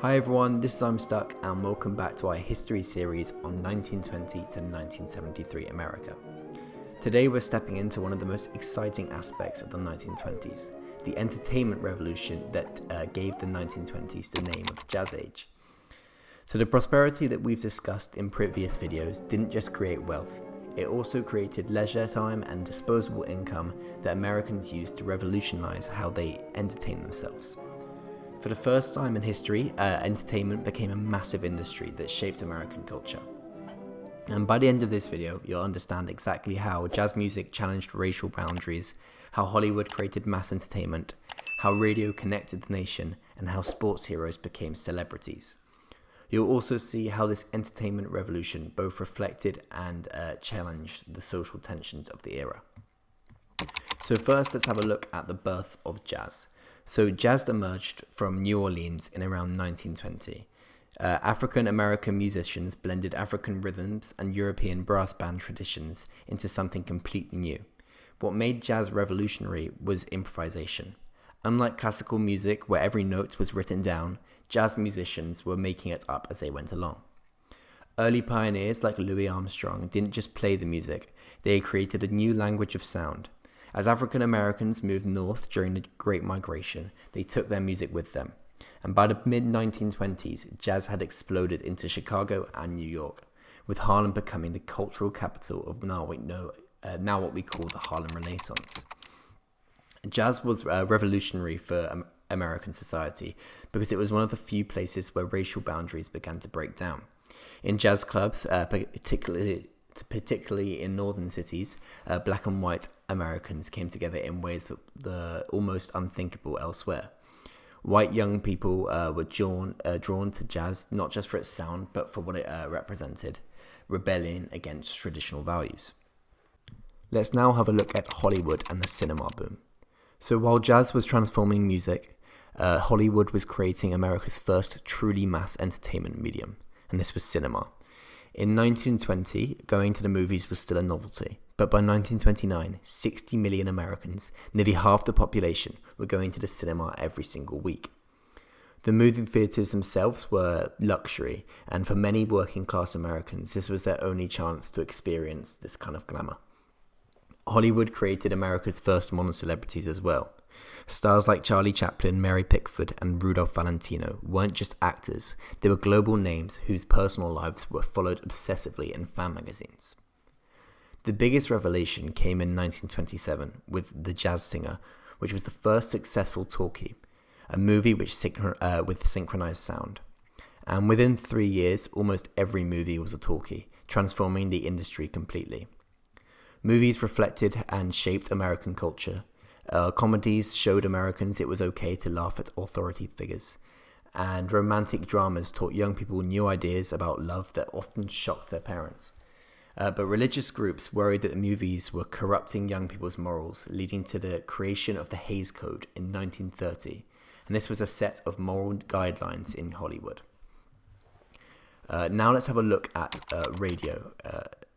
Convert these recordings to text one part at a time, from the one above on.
Hi everyone, this is I'm Stuck and welcome back to our history series on 1920 to 1973 America. Today we're stepping into one of the most exciting aspects of the 1920s, the entertainment revolution that gave the 1920s the name of the Jazz Age. So the prosperity that we've discussed in previous videos didn't just create wealth, it also created leisure time and disposable income that Americans used to revolutionize how they entertain themselves. For the first time in history, entertainment became a massive industry that shaped American culture. And by the end of this video, you'll understand exactly how jazz music challenged racial boundaries, how Hollywood created mass entertainment, how radio connected the nation, and how sports heroes became celebrities. You'll also see how this entertainment revolution both reflected and challenged the social tensions of the era. So first, let's have a look at the birth of jazz. So jazz emerged from New Orleans in around 1920. African American musicians blended African rhythms and European brass band traditions into something completely new. What made jazz revolutionary was improvisation. Unlike classical music where every note was written down, jazz musicians were making it up as they went along. Early pioneers like Louis Armstrong didn't just play the music, they created a new language of sound. As African Americans moved north during the Great Migration, they took their music with them. And by the mid-1920s, jazz had exploded into Chicago and New York, with Harlem becoming the cultural capital of now what we call the Harlem Renaissance. Jazz was revolutionary for American society because it was one of the few places where racial boundaries began to break down. In jazz clubs, particularly in northern cities, black and white Americans came together in ways that were almost unthinkable elsewhere. White young people were drawn to jazz not just for its sound, but for what it represented, rebellion against traditional values. Let's now have a look at Hollywood and the cinema boom. So while jazz was transforming music, Hollywood was creating America's first truly mass entertainment medium, and this was cinema. In 1920, going to the movies was still a novelty, but by 1929, 60 million Americans, nearly half the population, were going to the cinema every single week. The movie theaters themselves were luxury, and for many working-class Americans, this was their only chance to experience this kind of glamour. Hollywood created America's first modern celebrities as well. Stars like Charlie Chaplin, Mary Pickford, and Rudolph Valentino weren't just actors, they were global names whose personal lives were followed obsessively in fan magazines. The biggest revelation came in 1927 with The Jazz Singer, which was the first successful talkie, a movie with synchronized sound. And within 3 years, almost every movie was a talkie, transforming the industry completely. Movies reflected and shaped American culture. Comedies showed Americans it was okay to laugh at authority figures, and romantic dramas taught young people new ideas about love that often shocked their parents. But religious groups worried that the movies were corrupting young people's morals, leading to the creation of the Hays Code in 1930, and this was a set of moral guidelines in Hollywood. Now let's have a look at radio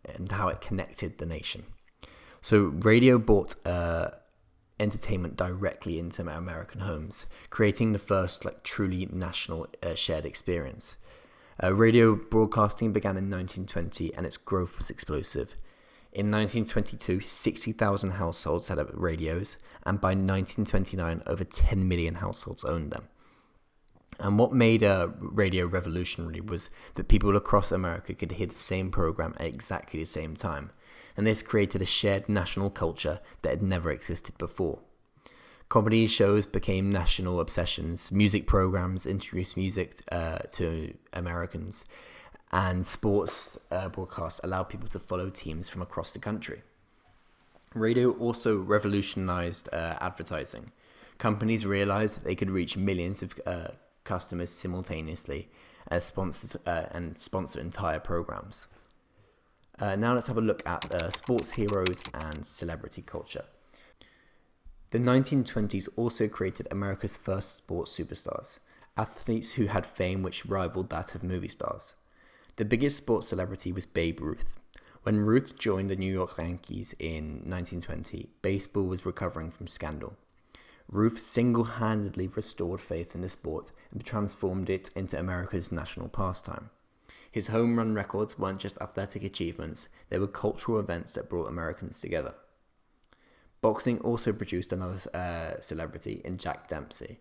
and how it connected the nation. So radio brought entertainment directly into American homes, creating the first truly national shared experience. Radio broadcasting began in 1920 and its growth was explosive. In 1922, 60,000 households had radios, and by 1929, over 10 million households owned them. And what made radio revolutionary was that people across America could hear the same program at exactly the same time. And this created a shared national culture that had never existed before. Comedy shows became national obsessions, music programs introduced music to Americans, and sports broadcasts allowed people to follow teams from across the country. Radio also revolutionized advertising. Companies realized that they could reach millions of customers simultaneously and sponsor entire programs. Now let's have a look at sports heroes and celebrity culture. The 1920s also created America's first sports superstars, athletes who had fame which rivaled that of movie stars. The biggest sports celebrity was Babe Ruth. When Ruth joined the New York Yankees in 1920, baseball was recovering from scandal. Ruth single-handedly restored faith in the sport and transformed it into America's national pastime. His home run records weren't just athletic achievements, they were cultural events that brought Americans together. Boxing also produced another celebrity in Jack Dempsey,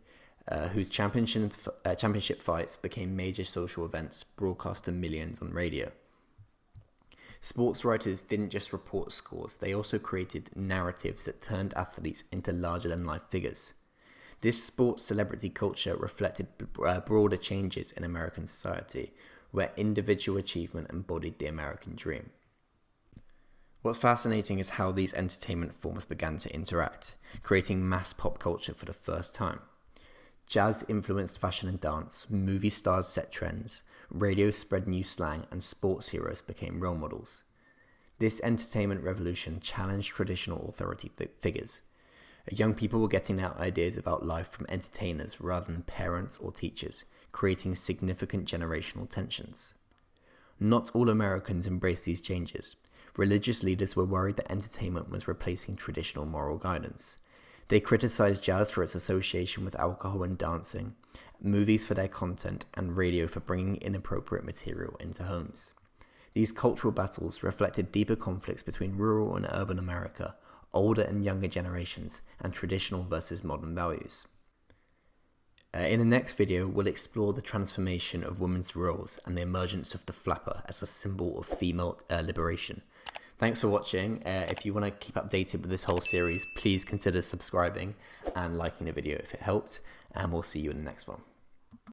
whose championship fights became major social events broadcast to millions on radio. Sports writers didn't just report scores, they also created narratives that turned athletes into larger-than-life figures. This sports celebrity culture reflected broader changes in American society, where individual achievement embodied the American dream. What's fascinating is how these entertainment forms began to interact, creating mass pop culture for the first time. Jazz influenced fashion and dance, movie stars set trends, radio spread new slang, and sports heroes became role models. This entertainment revolution challenged traditional authority figures. Young people were getting out ideas about life from entertainers rather than parents or teachers, creating significant generational tensions. Not all Americans embraced these changes. Religious leaders were worried that entertainment was replacing traditional moral guidance. They criticized jazz for its association with alcohol and dancing, movies for their content, and radio for bringing inappropriate material into homes. These cultural battles reflected deeper conflicts between rural and urban America, older and younger generations, and traditional versus modern values. In the next video, we'll explore the transformation of women's roles and the emergence of the flapper as a symbol of female liberation. Thanks for watching. If you want to keep updated with this whole series, please consider subscribing and liking the video if it helped, and we'll see you in the next one.